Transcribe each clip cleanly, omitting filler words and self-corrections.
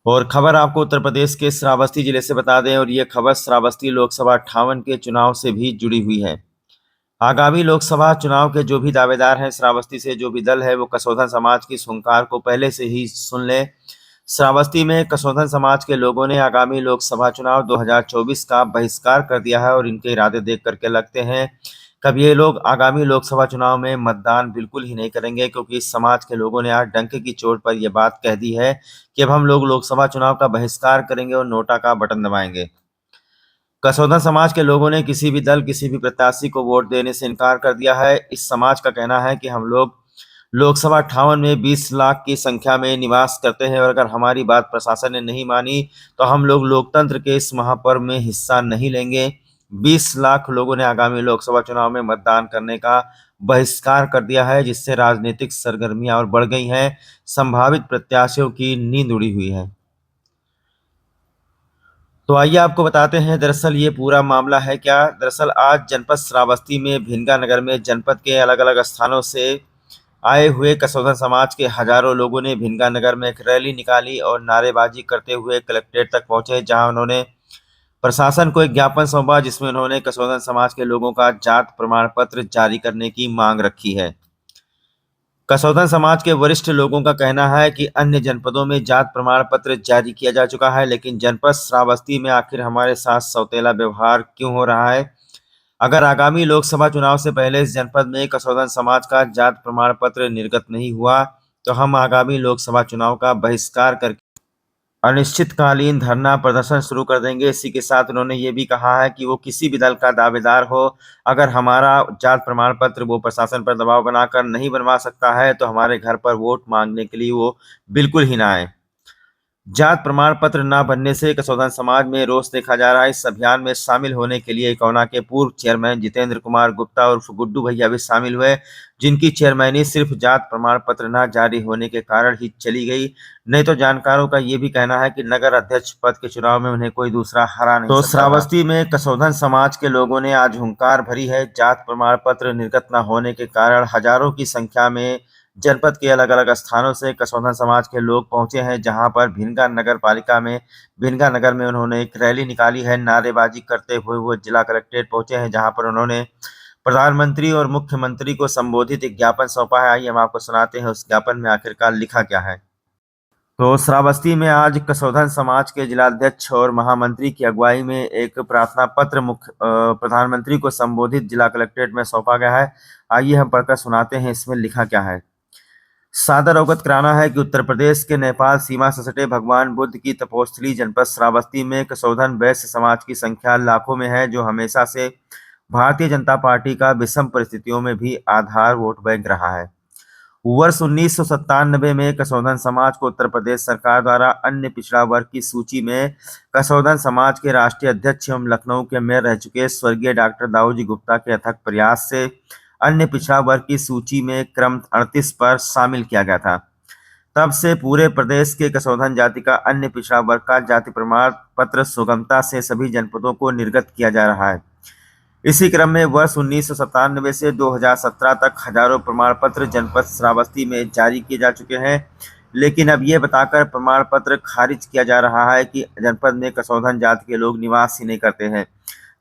और खबर आपको उत्तर प्रदेश के श्रावस्ती जिले से बता दें और ये खबर श्रावस्ती लोकसभा 58 के चुनाव से भी जुड़ी हुई है। आगामी लोकसभा चुनाव के जो भी दावेदार हैं श्रावस्ती से, जो भी दल है वो कसौधन समाज की हुंकार को पहले से ही सुन ले। श्रावस्ती में कसौधन समाज के लोगों ने आगामी लोकसभा चुनाव 2024 का बहिष्कार कर दिया है और इनके इरादे देख करके लगते हैं कब ये लोग आगामी लोकसभा चुनाव में मतदान बिल्कुल ही नहीं करेंगे, क्योंकि इस समाज के लोगों ने आज डंके की चोट पर यह बात कह दी है कि अब हम लोग लोकसभा चुनाव का बहिष्कार करेंगे और नोटा का बटन दबाएंगे। कसौधन समाज के लोगों ने किसी भी दल, किसी भी प्रत्याशी को वोट देने से इनकार कर दिया है। इस समाज का कहना है कि हम लोग लोकसभा 58 में 20 लाख की संख्या में निवास करते हैं और अगर हमारी बात प्रशासन ने नहीं मानी तो हम लोग लोकतंत्र के इस महापर्व में हिस्सा नहीं लेंगे। 20 लाख लोगों ने आगामी लोकसभा चुनाव में मतदान करने का बहिष्कार कर दिया है, जिससे राजनीतिक सरगर्मियां और बढ़ गई हैं। संभावित प्रत्याशियों की नींद उड़ी हुई है। तो आइए आपको बताते हैं दरअसल ये पूरा मामला है क्या। दरअसल आज जनपद श्रावस्ती में भिनगा नगर में जनपद के अलग अलग स्थानों से आए हुए कसौधन समाज के हजारों लोगों ने भिनगा नगर में एक रैली निकाली और नारेबाजी करते हुए कलेक्ट्रेट तक पहुंचे, जहां उन्होंने प्रशासन को एक ज्ञापन सौंपा, जिसमें उन्होंने कसौधन समाज के लोगों का जात प्रमाण पत्र जारी करने की मांग रखी है। कसौधन समाज के वरिष्ठ लोगों का कहना है कि अन्य जनपदों में जात प्रमाण पत्र जारी किया जा चुका है, लेकिन जनपद श्रावस्ती में आखिर हमारे साथ सौतेला व्यवहार क्यों हो रहा है। अगर आगामी लोकसभा चुनाव से पहले इस जनपद में कसौधन समाज का जात प्रमाण पत्र निर्गत नहीं हुआ तो हम आगामी लोकसभा चुनाव का बहिष्कार करके अनिश्चितकालीन धरना प्रदर्शन शुरू कर देंगे। इसी के साथ उन्होंने ये भी कहा है कि वो किसी भी दल का दावेदार हो, अगर हमारा जात प्रमाण पत्र वो प्रशासन पर दबाव बनाकर नहीं बनवा सकता है तो हमारे घर पर वोट मांगने के लिए वो बिल्कुल ही ना आए। जात प्रमाण पत्र न बनने से कसौधन समाज में रोष देखा जा रहा है। इस अभियान में शामिल होने के लिए इकौना के पूर्व चेयरमैन जितेंद्र कुमार गुप्ता उर्फ गुड्डू भैया भी शामिल हुए, जिनकी चेयरमैनी सिर्फ जात प्रमाण पत्र न जारी होने के कारण ही चली गई। नहीं तो जानकारों का ये भी कहना है कि नगर अध्यक्ष पद के चुनाव में उन्हें कोई दूसरा हरा नहीं सकता। श्रावस्ती में कसौधन समाज के लोगों ने आज हुंकार भरी है। जात प्रमाण पत्र निर्गत न होने के कारण हजारों की संख्या में जनपद के अलग अलग स्थानों से कसौधन समाज के लोग पहुंचे हैं, जहां पर भिनगा नगर पालिका में भिनगा नगर में उन्होंने एक रैली निकाली है। नारेबाजी करते हुए वो जिला कलेक्ट्रेट पहुंचे हैं, जहां पर उन्होंने प्रधानमंत्री और मुख्यमंत्री को संबोधित एक ज्ञापन सौंपा है। आइए हम आपको सुनाते हैं उस ज्ञापन में आखिरकार लिखा क्या है। तो श्रावस्ती में आज कसौधन समाज के जिलाध्यक्ष और महामंत्री की अगुवाई में एक प्रार्थना पत्र प्रधानमंत्री को संबोधित जिला कलेक्ट्रेट में सौंपा गया है। आइए हम पढ़कर सुनाते हैं इसमें लिखा क्या है। सादर अवगत कराना है कि उत्तर प्रदेश के नेपाल सीमा से सटे भगवान बुद्ध की तपोस्थली जनपद श्रावस्ती में कसौधन वैश्य समाज की संख्या लाखों में है, जो हमेशा से भारतीय जनता पार्टी का विषम परिस्थितियों में भी आधार वोट बैंक रहा है। वर्ष 1997 में कसौधन समाज को उत्तर प्रदेश सरकार द्वारा अन्य पिछड़ा वर्ग की सूची में कसौधन समाज के राष्ट्रीय अध्यक्ष एवं लखनऊ के मेयर रह चुके स्वर्गीय डॉक्टर दाऊजी गुप्ता के अथक प्रयास से अन्य पिछड़ा वर्ग की सूची में क्रम 38 पर शामिल किया गया था। तब से पूरे प्रदेश के कसौधन जाति का अन्य पिछड़ा वर्ग का जाति प्रमाण पत्र सुगमता से सभी जनपदों को निर्गत किया जा रहा है। इसी क्रम में वर्ष 1997 से 2017 तक हजारों प्रमाण पत्र जनपद श्रावस्ती में जारी किए जा चुके हैं, लेकिन अब ये बताकर प्रमाण पत्र खारिज किया जा रहा है कि जनपद में कसौधन जाति के लोग निवास ही नहीं करते हैं,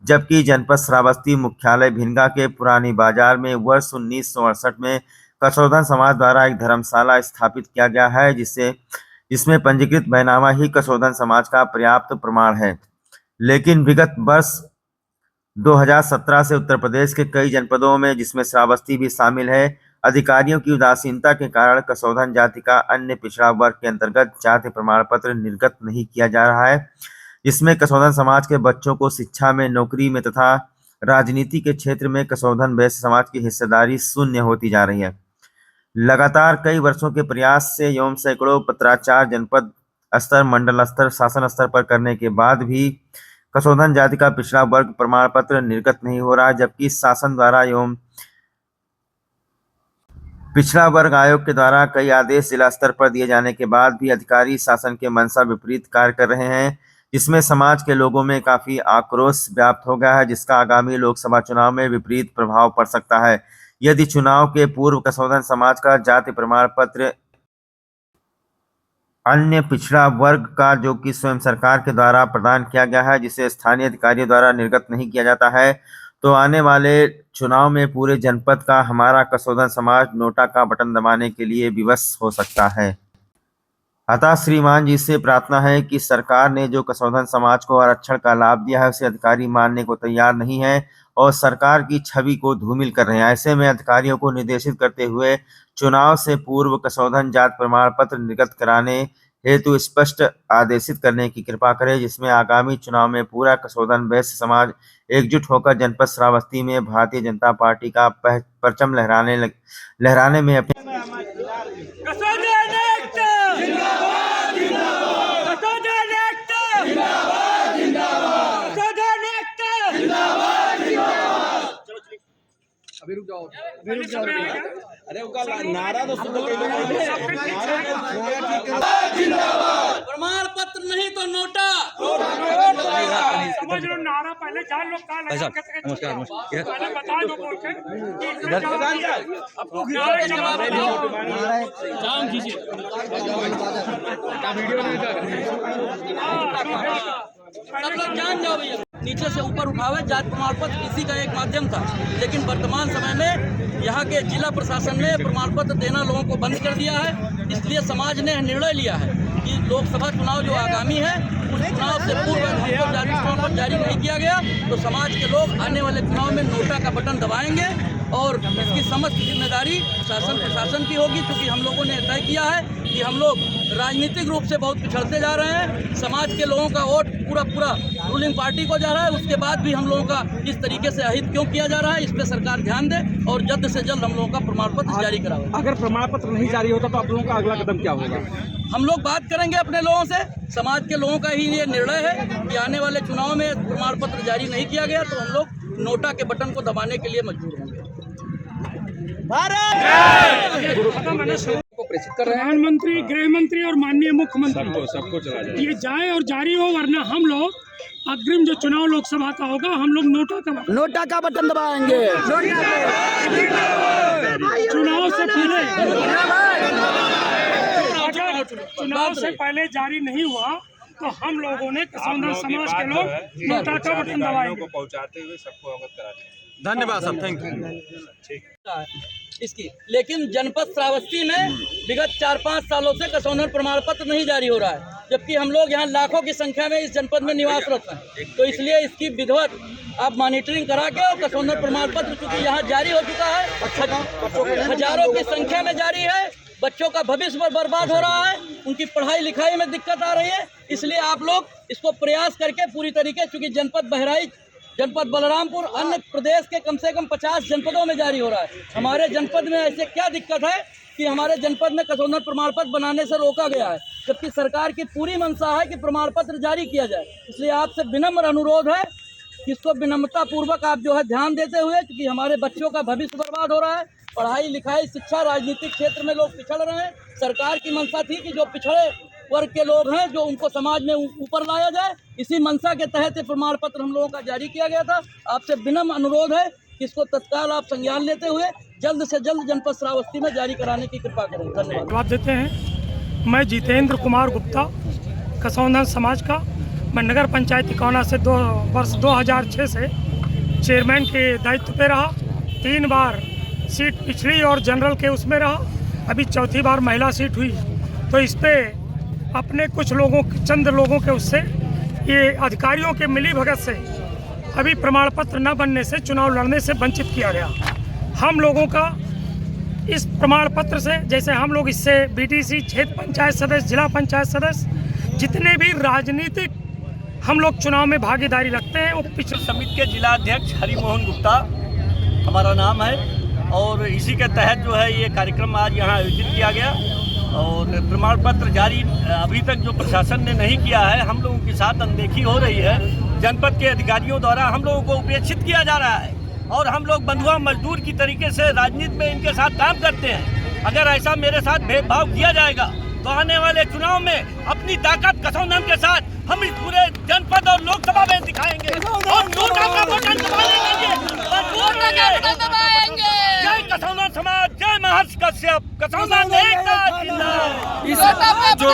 जबकि जनपद श्रावस्ती मुख्यालय भिनगा के पुरानी बाजार में वर्ष 1968 में कसौधन समाज द्वारा एक धर्मशाला स्थापित किया गया है, जिसमें पंजीकृत बैनामा ही कसौधन समाज का पर्याप्त प्रमाण है। लेकिन विगत वर्ष 2017 से उत्तर प्रदेश के कई जनपदों में, जिसमें श्रावस्ती भी शामिल है, अधिकारियों की उदासीनता के कारण कसौधन जाति का अन्य पिछड़ा वर्ग के अंतर्गत जाति प्रमाण पत्र निर्गत नहीं किया जा रहा है, जिसमें कसौधन समाज के बच्चों को शिक्षा में, नौकरी में तथा राजनीति के क्षेत्र में कसौधन वैश्य समाज की हिस्सेदारी शून्य होती जा रही है। लगातार कई वर्षों के प्रयास से एवं सैकड़ों पत्राचार जनपद स्तर, मंडल स्तर, शासन स्तर पर करने के बाद भी कसौधन जाति का पिछड़ा वर्ग प्रमाण पत्र निर्गत नहीं हो रहा, जबकि शासन द्वारा एवं पिछड़ा वर्ग आयोग के द्वारा कई आदेश जिला स्तर पर दिए जाने के बाद भी अधिकारी शासन के मंशा विपरीत कार्य कर रहे हैं, जिसमें समाज के लोगों में काफी आक्रोश व्याप्त हो गया है, जिसका आगामी लोकसभा चुनाव में विपरीत प्रभाव पड़ सकता है। यदि चुनाव के पूर्व कसौधन समाज का जाति प्रमाण पत्र अन्य पिछड़ा वर्ग का जो कि स्वयं सरकार के द्वारा प्रदान किया गया है, जिसे स्थानीय अधिकारियों द्वारा निर्गत नहीं किया जाता है, तो आने वाले चुनाव में पूरे जनपद का हमारा कसौधन समाज नोटा का बटन दबाने के लिए विवश हो सकता है। अतः श्रीमान जी से प्रार्थना है कि सरकार ने जो कसौधन समाज को आरक्षण का लाभ दिया है उसे अधिकारी मानने को तैयार नहीं है और सरकार की छवि को धूमिल कर रहे हैं। ऐसे में अधिकारियों को निर्देशित करते हुए चुनाव से पूर्व कसौधन जात प्रमाण पत्र निर्गत कराने हेतु स्पष्ट आदेशित करने की कृपा करें, जिसमें आगामी चुनाव में पूरा कसौधन वैश्य समाज एकजुट होकर जनपद श्रावस्ती में भारतीय जनता पार्टी का परचम लहराने में अपनी अरे उनका नारा तो सुन प्रमाण पत्र नहीं तो नोटा समझ लो नारा पहले जान लो कहाँ लगा पहले बता दो बोल के सब लोग जान जाओ भैया। नीचे से ऊपर उठावे जात प्रमाण पत्र इसी का एक माध्यम था, लेकिन वर्तमान समय में यहाँ के जिला प्रशासन ने प्रमाण पत्र देना लोगों को बंद कर दिया है। इसलिए समाज ने निर्णय लिया है कि लोकसभा चुनाव जो आगामी है उस चुनाव से पूर्व हमको जाति प्रमाण पत्र जारी नहीं किया गया तो समाज के लोग आने वाले चुनाव में नोटा का बटन दबाएंगे और इसकी समस्त जिम्मेदारी शासन प्रशासन की होगी, क्योंकि हम लोगों ने तय किया है कि हम लोग राजनीतिक रूप से बहुत पिछड़ते जा रहे हैं। समाज के लोगों का वोट पूरा रूलिंग पार्टी को जा रहा है, उसके बाद भी हम लोगों का इस तरीके से अहित क्यों किया जा रहा है, इस पर सरकार ध्यान दे और जल्द से जल्द हम लोगों का प्रमाण पत्र जारी करावे। अगर प्रमाण पत्र नहीं जारी होता तो आप लोगों का अगला कदम क्या होगा? हम लोग बात करेंगे अपने लोगों से, समाज के लोगों का ही ये निर्णय है कि आने वाले चुनाव में प्रमाण पत्र जारी नहीं किया गया तो हम लोग नोटा के बटन को दबाने के लिए मजबूर होंगे। प्रधानमंत्री, गृह मंत्री और माननीय मुख्यमंत्री सबको ये जाए और जारी हो, वरना हम लोग अग्रिम जो चुनाव लोकसभा का होगा हम लोग नोटा का बटन दबाएंगे। चुनाव से पहले जारी नहीं हुआ तो हम लोगों ने कसौधन समाज के लोग नोटा का बटन दबाएंगे। पहुंचाते हुए सबको अवगत करा दें। धन्यवाद साहब, थैंक यू। इसकी लेकिन जनपद श्रावस्ती में विगत 4-5 सालों से कसौधन प्रमाण पत्र नहीं जारी हो रहा है, जबकि हम लोग यहाँ लाखों की संख्या में इस जनपद में निवासरत हैं। तो इसलिए इसकी विधिवत आप मॉनिटरिंग करा के और कसौधन प्रमाण पत्र चूँकि यहाँ जारी हो चुका है, हजारों की संख्या में जारी है, बच्चों का भविष्य बर्बाद हो रहा है, उनकी पढ़ाई लिखाई में दिक्कत आ रही है। इसलिए आप लोग इसको प्रयास करके पूरी तरीके, चूँकि जनपद बहराइच, जनपद बलरामपुर, अन्य प्रदेश के कम से कम 50 जनपदों में जारी हो रहा है। हमारे जनपद में ऐसे क्या दिक्कत है कि हमारे जनपद में कसौधन प्रमाण पत्र बनाने से रोका गया है, जबकि सरकार की पूरी मंशा है कि प्रमाण पत्र जारी किया जाए। इसलिए आपसे विनम्र अनुरोध है कि इसको विनम्रता पूर्वक आप जो है ध्यान देते हुए, क्योंकि हमारे बच्चों का भविष्य बर्बाद हो रहा है, पढ़ाई लिखाई शिक्षा राजनीतिक क्षेत्र में लोग पिछड़ रहे हैं। सरकार की मंशा थी कि जो पिछड़े वर्ग के लोग हैं जो उनको समाज में ऊपर लाया जाए, इसी मंशा के तहत प्रमाण पत्र हम लोगों का जारी किया गया था। आपसे विनम्र अनुरोध है कि इसको तत्काल आप संज्ञान लेते हुए जल्द से जल्द जनपद श्रावस्ती में जारी कराने की कृपा करें। धन्यवाद। जवाब देते हैं। मैं जितेंद्र कुमार गुप्ता, कसौधन समाज का, मैं नगर पंचायत तिकोना से वर्ष 2006 से चेयरमैन के दायित्व पे रहा। 3 बार सीट पिछड़ी और जनरल के उसमें रहा, अभी चौथी बार महिला सीट हुई। तो इस पर अपने कुछ लोगों, चंद लोगों के उससे, ये अधिकारियों के मिली भगत से अभी प्रमाण पत्र न बनने से चुनाव लड़ने से वंचित किया गया। हम लोगों का इस प्रमाण पत्र से, जैसे हम लोग इससे बीडीसी, क्षेत्र पंचायत सदस्य, जिला पंचायत सदस्य, जितने भी राजनीतिक हम लोग चुनाव में भागीदारी रखते हैं, वो पिछले समिति के जिला अध्यक्ष हरिमोहन गुप्ता हमारा नाम है और इसी के तहत जो है ये कार्यक्रम आज यहाँ आयोजित किया गया। और प्रमाण पत्र जारी अभी तक जो प्रशासन ने नहीं किया है, हम लोगों के साथ अनदेखी हो रही है। जनपद के अधिकारियों द्वारा हम लोगों को उपेक्षित किया जा रहा है और हम लोग बंधुआ मजदूर की तरीके से राजनीति में इनके साथ काम करते हैं। अगर ऐसा मेरे साथ भेदभाव किया जाएगा तो आने वाले चुनाव में अपनी ताकत कसौधन के साथ हम इस पूरे जनपद और लोकसभा में दिखाएंगे और नोटा का बटन दबाएंगे। जय कसौधन समाज, जय महर्षि कश्यप कसौंधन एकता जिंदाबाद। जो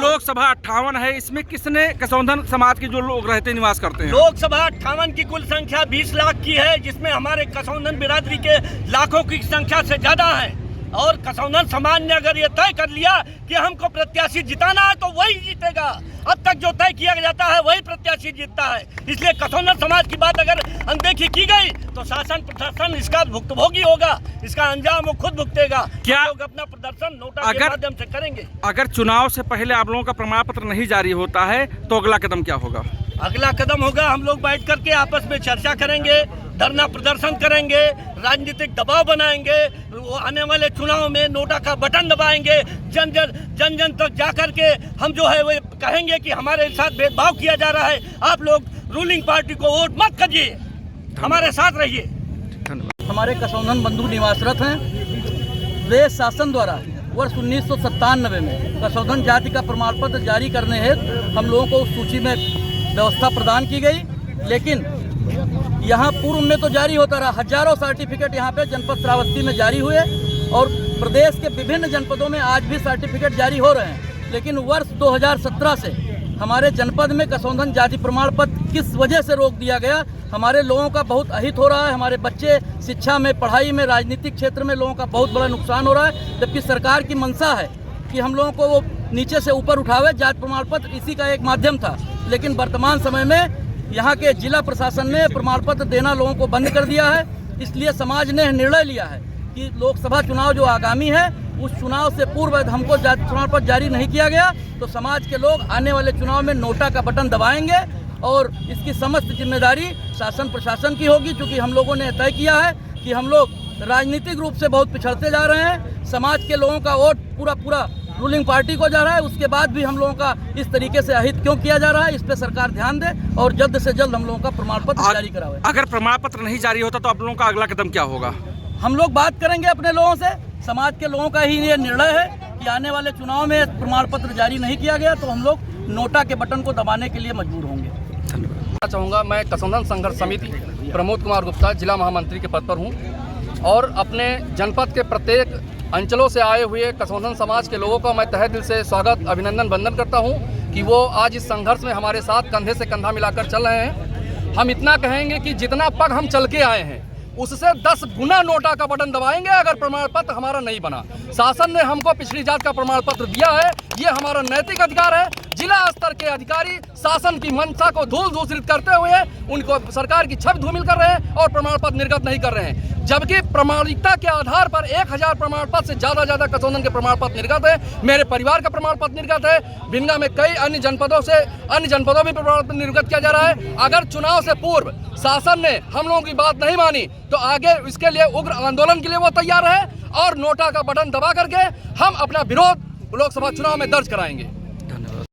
लोकसभा 58 है, इसमें किसने कसौंधन समाज के जो लोग रहते निवास करते हैं? लोकसभा 58 की कुल संख्या 20 लाख की है, जिसमें हमारे कसौंधन बिरादरी के लाखों की संख्या से ज्यादा है। और कसौंधन समाज ने अगर ये तय कर लिया कि हमको प्रत्याशी जिताना है तो वही जीतेगा। अब तक जो तय किया जाता है वही प्रत्याशी जीतता है। इसलिए कसौंधन समाज की बात अगर अनदेखी की गई तो शासन प्रशासन इसका भुक्तभोगी होगा, इसका अंजाम वो खुद भुगतेगा। क्या लोग अपना प्रदर्शन नोटा के माध्यम से करेंगे? अगर चुनाव से पहले आप लोगों का प्रमाण पत्र नहीं जारी होता है तो अगला कदम क्या होगा? अगला कदम होगा, हम लोग बैठ करके आपस में चर्चा करेंगे, धरना प्रदर्शन करेंगे, राजनीतिक दबाव बनाएंगे, आने वाले चुनाव में नोटा का बटन दबाएंगे, जन जन तक जाकर के हम जो है वो कहेंगे कि हमारे साथ भेदभाव किया जा रहा है, आप लोग रूलिंग पार्टी को वोट मत करिए, हमारे साथ रहिए। हमारे कसौंधन बंधु निवासरत हैं। वे शासन द्वारा वर्ष 1997 में कसौंधन जाति का प्रमाण पत्र जारी करने हेतु हम लोगों को उस सूची में व्यवस्था प्रदान की गई, लेकिन यहाँ पूर्व में तो जारी होता रहा। हजारों सर्टिफिकेट यहाँ पे जनपद श्रावस्ती में जारी हुए और प्रदेश के विभिन्न जनपदों में आज भी सर्टिफिकेट जारी हो रहे हैं। लेकिन वर्ष 2017 से हमारे जनपद में कसौंधन जाति प्रमाण पत्र किस वजह से रोक दिया गया, हमारे लोगों का बहुत अहित हो रहा है। हमारे बच्चे शिक्षा में, पढ़ाई में, राजनीतिक क्षेत्र में लोगों का बहुत बड़ा नुकसान हो रहा है। जबकि सरकार की मंशा है कि हम लोगों को वो नीचे से ऊपर उठावे, जाति प्रमाण पत्र इसी का एक माध्यम था। लेकिन वर्तमान समय में यहाँ के जिला प्रशासन ने प्रमाण पत्र देना लोगों को बंद कर दिया है। इसलिए समाज ने निर्णय लिया है कि लोकसभा चुनाव जो आगामी है उस चुनाव से पूर्व हमको जाति प्रमाण पत्र जारी नहीं किया गया तो समाज के लोग आने वाले चुनाव में नोटा का बटन दबाएंगे और इसकी समस्त जिम्मेदारी शासन प्रशासन की होगी। क्योंकि हम लोगों ने तय किया है कि हम लोग राजनीतिक रूप से बहुत पिछड़ते जा रहे हैं, समाज के लोगों का वोट पूरा रूलिंग पार्टी को जा रहा है, उसके बाद भी हम लोगों का इस तरीके से अहित क्यों किया जा रहा है, इस पे सरकार ध्यान दे और जल्द से जल्द हम लोगों का प्रमाण पत्र जारी करावे। अगर प्रमाण पत्र नहीं जारी होता तो आप लोगों का अगला कदम क्या होगा? हम लोग बात करेंगे अपने लोगों से, समाज के लोगों का ही ये निर्णय है कि आने वाले चुनाव में प्रमाण पत्र जारी नहीं किया गया तो हम लोग नोटा के बटन को दबाने के लिए मजबूर होंगे। चाहूँगा, मैं कसौंधन संघर्ष समिति प्रमोद कुमार गुप्ता जिला महामंत्री के पद पर हूँ और अपने जनपद के प्रत्येक अंचलों से आए हुए कसौंधन समाज के लोगों का मैं तहे दिल से स्वागत, अभिनंदन, वंदन करता हूं कि वो आज इस संघर्ष में हमारे साथ कंधे से कंधा मिलाकर चल रहे हैं। हम इतना कहेंगे कि जितना पग हम चल के आए हैं उससे 10 गुना नोटा का बटन दबाएंगे अगर प्रमाण पत्र हमारा नहीं बना। शासन ने हमको पिछड़ी जात का प्रमाण पत्र दिया है, ये हमारा नैतिक अधिकार है। जिला स्तर के अधिकारी शासन की मंशा को धूल दूषित करते हुए उनको सरकार की छवि धूमिल कर रहे हैं और प्रमाण पत्र निर्गत नहीं कर रहे हैं, जबकि प्रमाणिकता के आधार पर 1000 प्रमाण पत्र से ज्यादा कसौंधन के प्रमाण पत्र निर्गत है। मेरे परिवार का प्रमाण पत्र निर्गत है, भिंगा में कई अन्य जनपदों में प्रमाण पत्र निर्गत किया जा रहा है। अगर चुनाव से पूर्व शासन ने हम लोगों की बात नहीं मानी तो आगे इसके लिए उग्र आंदोलन के लिए वो तैयार है और नोटा का बटन दबा करके हम अपना विरोध लोकसभा चुनाव में दर्ज कराएंगे।